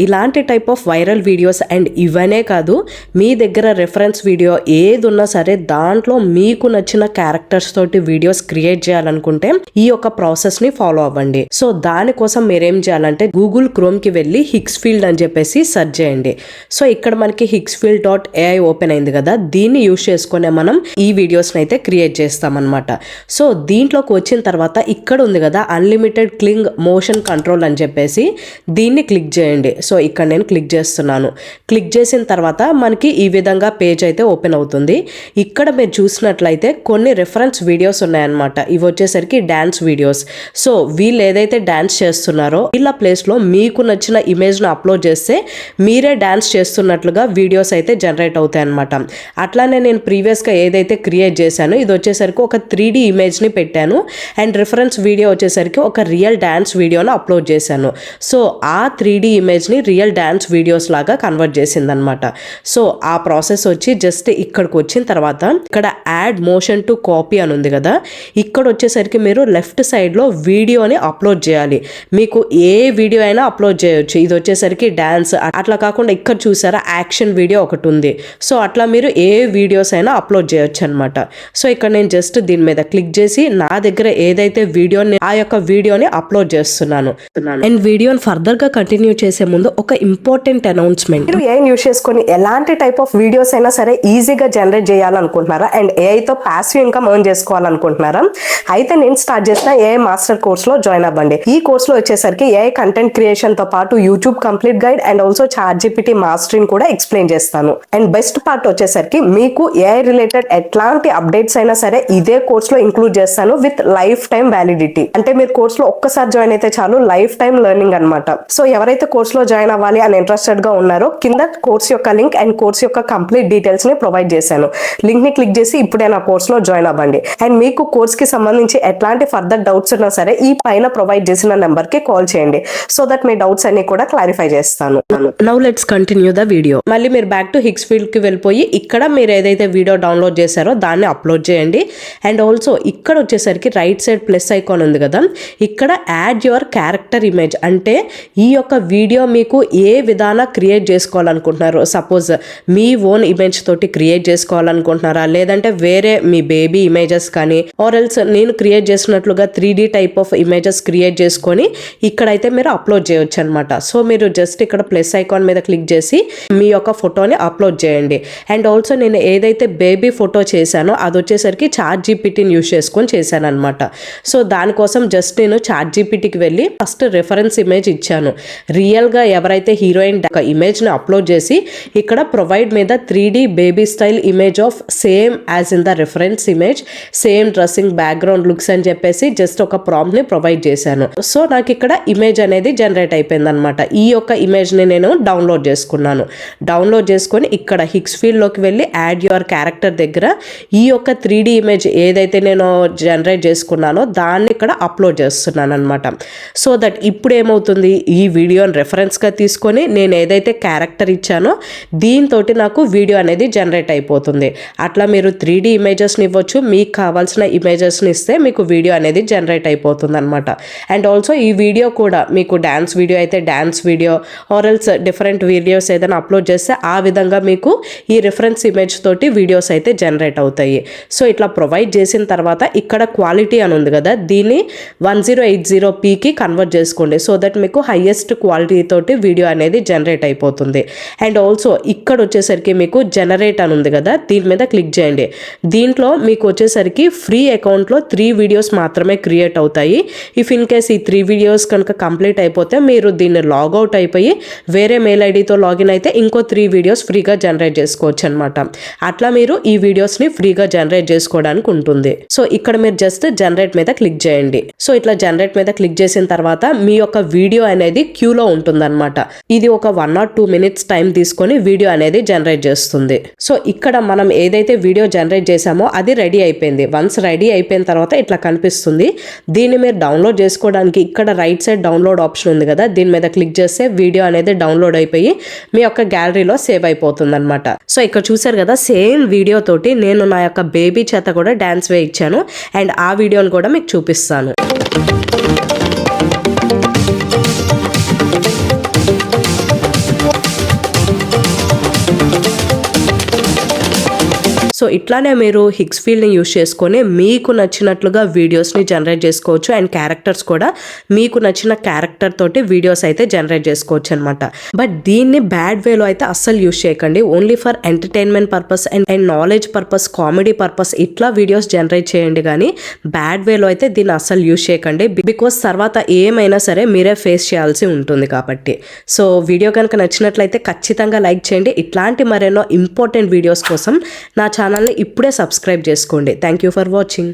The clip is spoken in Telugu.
ఇలాంటి type of viral videos and ఇవనే కాదు, మీ దగ్గర రెఫరెన్స్ వీడియో ఏది ఉన్నా సరే దాంట్లో మీకు నచ్చిన క్యారెక్టర్స్ తోటి వీడియోస్ క్రియేట్ చేయాలనుకుంటే ఈ యొక్క ప్రాసెస్ ని ఫాలో అవ్వండి. సో దానికోసం మీరేం చేయాలంటే గూగుల్ క్రోమ్ కి వెళ్ళి హిక్స్ఫీల్డ్ అని చెప్పేసి సెర్చ్ చేయండి. సో ఇక్కడ మనకి hicksfield.ai ఓపెన్ అయింది కదా, దీన్ని యూజ్ చేసుకునే మనం ఈ వీడియోస్ అయితే క్రియేట్ చేస్తామన్నమాట. సో దీంట్లోకి వచ్చిన తర్వాత ఇక్కడ ఉంది కదా అన్లిమిటెడ్ క్లింగ్ మోషన్ కంట్రోల్ అని చెప్పేసి, దీన్ని క్లిక్ చేయండి. సో ఇక్కడ నేను క్లిక్ చేస్తున్నాను. క్లిక్ చేసిన తర్వాత మనకి ఈ విధంగా పేజ్ అయితే ఓపెన్ అవుతుంది. ఇక్కడ మీరు చూసినట్లయితే కొన్ని రెఫరెన్స్ వీడియోస్ ఉన్నాయన్నమాట. ఇవి వచ్చేసరికి డాన్స్ వీడియోస్. సో వీళ్ళు ఏదైతే డాన్స్ చేస్తున్నారో వీళ్ళ ప్లేస్ లో మీకు నచ్చిన ఇమేజ్ ను అప్లోడ్ చేస్తే మీరే డాన్స్ చేస్తున్నట్లుగా వీడియోస్ అయితే జనరేట్ అవుతాయి అనమాట. అట్లానే నేను ప్రీవియస్ గా ఏదైతే క్రియేట్ చేశానో ఇది వచ్చేసరికి ఒక 3D ఇమేజ్ ని పెట్టాను అండ్ రిఫరెన్స్ వీడియో వచ్చేసరికి ఒక రియల్ డాన్స్ వీడియోను అప్లోడ్ చేశాను. సో ఆ 3D ఇమేజ్ ని రియల్ డాన్స్ వీడియోస్ లాగా కన్వర్ట్ చేసింది అనమాట. సో ఆ ప్రాసెస్ వచ్చి జస్ట్ ఇక్కడికి వచ్చిన తర్వాత ఇక్కడ యాడ్ మోషన్ టు కాపీ అని ఉంది కదా, ఇక్కడ వచ్చేసరికి మీరు లెఫ్ట్ సైడ్ లో వీడియోని అప్లోడ్ చేయాలి. మీకు ఏ వీడియో అయినా అప్లోడ్ చేయొచ్చు. ఇది వచ్చేసరికి డాన్స్ అట్లా కాకుండా ఇక్కడ చూసారా యాక్షన్ వీడియో ఒకటి ఉంది. సో అట్లా మీరు ఏ వీడియోస్ అయినా అప్లోడ్ చేయొచ్చు అనమాట. సో ఇక్కడ నేను జస్ట్ దీని మీద క్లిక్ చేసి నా దగ్గర ఏదైతే వీడియోని ఆ యొక్క వీడియోని అప్లోడ్ చేస్తున్నాను. అండ్ వీడియోని ఫర్దర్ గా కంటిన్యూ చేసే ముందు ఒక ఇంపార్టెంట్ అనౌన్స్మెంట్. మీరు ఏఐ యూజ్ చేసుకొని ఎలాంటి టైప్ ఆఫ్ వీడియోస్ అయినా సరే ఈజీగా జనరేట్ చేయాలనుకుంటున్నారా అండ్ ఏఐతో పాసివ్ ఇన్కమ్ ఎర్న్ చేసుకోవాలనుకుంటున్నారా? అయితే నేను స్టార్ట్ చేసిన ఏఐ మాస్టర్ కోర్స్ లో జాయిన్ అవ్వండి. ఈ కోర్స్ లో వచ్చేసరికి ఏఐ కంటెంట్ క్రియేషన్ తో పాటు YouTube complete guide and also ChatGPT mastering కూడా ఎక్స్ప్లెయిన్ చేస్తాను. అండ్ బెస్ట్ పార్ట్ వచ్చేసరికి మీకు ఏఐ రిలేటెడ్ ఎట్లాంటి అప్డేట్స్ అయినా సరే ఇదే కోర్స్ లో ఇంక్లూడ్ చేస్తాను విత్ లైఫ్ టైం వ్యాలిడిటీ. అంటే మీరు కోర్స్ లో ఒక్కసారి జాయిన్ అయితే చాలు, లైఫ్ టైం లెర్నింగ్ అనమాట. సో ఎవరైతే కోర్స్ లో జాయిన్ అవ్వాలి అని ఇంట్రెస్టెడ్ గా ఉన్నారో కింద కోర్స్ యొక్క లింక్ అండ్ కోర్స్ యొక్క కంప్లీట్ డీటెయిల్స్ ని ప్రొవైడ్ చేశాను. లింక్ ని క్లిక్ చేసి ఇప్పుడే నా కోర్స్ లో జాయిన్ అవ్వండి. అండ్ మీకు కోర్స్ కి సంబంధించి ఎట్లాంటి ఫర్దర్ డౌట్స్ ఉన్నా సరే ఈ పైన ప్రొవైడ్ చేసిన నెంబర్ కి కాల్ చేయండి. సో దట్ మీ డౌట్స్ అన్ని కూడా క్లారిఫై చేస్తాను. Now let's continue the video. మళ్ళీ మీరు బ్యాక్ టు హిక్స్ఫీల్డ్ కి వెళ్ళిపోయి ఇక్కడ మీరు ఏదైతే వీడియో డౌన్లోడ్ చేశారో దాన్ని అప్లోడ్ చేయండి. అండ్ ఆల్సో ఇక్కడ వచ్చేసరికి రైట్ సైడ్ ప్లస్ ఐకాన్ ఉంది కదా, ఇక్కడ యాడ్ యువర్ క్యారెక్టర్ ఇమేజ్ అంటే ఈ యొక్క వీడియో మీకు ఏ విధాన క్రియేట్ చేసుకోవాలనుకుంటున్నారు. సపోజ్ మీ ఓన్ ఇమేజ్ తోటి క్రియేట్ చేసుకోవాలనుకుంటున్నారా, లేదంటే వేరే మీ బేబీ ఇమేజెస్ కానీ ఆర్ ఎల్స్ నేను క్రియేట్ చేసినట్లుగా 3D type of images create చేసుకొని ఇక్కడైతే మీరు అప్లోడ్ చేయొచ్చు అనమాట. సో మీరు జస్ట్ ఇక్కడ ప్లస్ ఐకాన్ మీద క్లిక్ చేసి మీ యొక్క ఫోటోని అప్లోడ్ చేయండి. అండ్ ఆల్సో నేను ఏదైతే బేబీ ఫోటో చేశానో అది వచ్చేసరికి ChatGPTని యూజ్ చేసుకొని చేశాను అనమాట. సో దానికోసం జస్ట్ నేను ChatGPTకి వెళ్ళి ఫస్ట్ రెఫరెన్స్ ఇమేజ్ ఇచ్చాను. రియల్ గా ఎవరైతే హీరోయిన్ ఇమేజ్ ని అప్లోడ్ చేసి ఇక్కడ ప్రొవైడ్ మీద 3D baby style image of same as in the reference image, same dressing, background looks అని చెప్పేసి జస్ట్ ఒక ప్రాంప్ట్ ని ప్రొవైడ్ చేశాను. సో నాకు ఇక్కడ ఇమేజ్ అనేది జనరేట్ అయిపోయింది అనమాట. ఈ యొక్క ఇమేజ్ ని నేను డౌన్లోడ్ చేసుకున్నాను. డౌన్లోడ్ చేసుకొని ఇక్కడ హిక్స్ఫీల్డ్ లోకి వెళ్ళి యాడ్ యువర్ క్యారెక్టర్ దగ్గర ఈ యొక్క 3D ఇమేజ్ ఏదైతే నేను జనరేట్ చేసుకున్నానో దాన్ని ఇక్కడ అప్లోడ్ చేస్తున్నాను అనమాట. సో దట్ ఇప్పుడు ఏమవుతుంది, ఈ వీడియోని రెఫరెన్స్ గా తీసుకొని నేను ఏదైతే క్యారెక్టర్ ఇచ్చానో దీంతో నాకు వీడియో అనేది జనరేట్ అయిపోతుంది. అట్లా మీరు 3D ఇమేజెస్ని ఇవ్వచ్చు, మీకు కావాల్సిన ఇమేజెస్ని ఇస్తే మీకు వీడియో అనేది జనరేట్ అయిపోతుంది అనమాట. అండ్ ఆల్సో ఈ వీడియో కూడా మీకు డాన్స్ వీడియో అయితే dance video or else different videos ఏదైనా అప్లోడ్ చేస్తే ఆ విధంగా మీకు ఈ రిఫరెన్స్ ఇమేజ్ తోటి వీడియోస్ అయితే జనరేట్ అవుతాయి. సో ఇట్లా ప్రొవైడ్ చేసిన తర్వాత ఇక్కడ క్వాలిటీ అని ఉంది కదా, దీన్ని 1080pకి కన్వర్ట్ చేసుకోండి. సో దట్ మీకు హైయెస్ట్ క్వాలిటీ తోటి వీడియో అనేది జనరేట్ అయిపోతుంది. అండ్ ఆల్సో ఇక్కడ వచ్చేసరికి మీకు జనరేట్ అని ఉంది కదా, దీని మీద క్లిక్ చేయండి. దీంట్లో మీకు వచ్చేసరికి ఫ్రీ అకౌంట్లో 3 వీడియోస్ మాత్రమే క్రియేట్ అవుతాయి. ఇఫ్ ఇన్ కేస్ ఈ 3 వీడియోస్ కనుక కంప్లీట్ అయిపోతే మీరు దీన్ని లాగౌట్ అయిపోయి వేరే మెయిల్ ఐడితో లాగిన్ అయితే ఇంకో 3 వీడియోస్ ఫ్రీగా జనరేట్ చేసుకోవచ్చు అనమాట. అట్లా మీరు ఈ వీడియోస్ని ఫ్రీగా జనరేట్ చేసుకోవడానికి ఉంటుంది. సో ఇక్కడ మీరు జస్ట్ జనరేట్ మీద క్లిక్ చేయండి. సో ఇట్లా జనరేట్ మీద క్లిక్ చేసిన తర్వాత మీ యొక్క వీడియో అనేది క్యూలో ఉంటుంది అనమాట. ఇది ఒక 1 or 2 minutes టైం తీసుకొని వీడియో అనేది జనరేట్ చేస్తుంది. సో ఇక్కడ మనం ఏదైతే వీడియో జనరేట్ చేసామో అది రెడీ అయిపోయింది. వన్స్ రెడీ అయిపోయిన తర్వాత ఇట్లా కనిపిస్తుంది. దీన్ని మీరు డౌన్లోడ్ చేసుకోవడానికి ఇక్కడ రైట్ సైడ్ డౌన్లోడ్ ఆప్షన్ ఉంది కదా, దీని మీద క్లిక్ చేస్తే వీడియో అనేది డౌన్లోడ్ అయిపోయి మీ యొక్క గ్యాలరీలో సేవ్ అయిపోతుంది అనమాట. సో ఇక్కడ చూసారు కదా, సేమ్ వీడియో తోటి నేను నా యొక్క బేబీ చేత కూడా డాన్స్ వేయించాను అండ్ ఆ వీడియోని కూడా మీకు చూపిస్తాను. సో ఇట్లానే మీరు హిగ్స్ ఫీల్డ్ని యూస్ చేసుకొని మీకు నచ్చినట్లుగా వీడియోస్ని జనరేట్ చేసుకోవచ్చు అండ్ క్యారెక్టర్స్ కూడా మీకు నచ్చిన క్యారెక్టర్ తోటి వీడియోస్ అయితే జనరేట్ చేసుకోవచ్చు అనమాట. బట్ దీన్ని బ్యాడ్ వేలో అయితే అస్సలు యూస్ చేయకండి. Only for entertainment purpose and knowledge purpose, comedy purpose ఇట్లా వీడియోస్ జనరేట్ చేయండి, కానీ బ్యాడ్ వేలో అయితే దీన్ని అస్సలు యూస్ చేయకండి. బికాస్ తర్వాత ఏమైనా సరే మీరే ఫేస్ చేయాల్సి ఉంటుంది కాబట్టి. సో వీడియో కనుక నచ్చినట్లయితే ఖచ్చితంగా లైక్ చేయండి. ఇట్లాంటి మరెన్నో ఇంపార్టెంట్ వీడియోస్ కోసం నా ఛానల్ని ఇప్పుడే సబ్స్క్రైబ్ చేసుకోండి. Thank you for watching.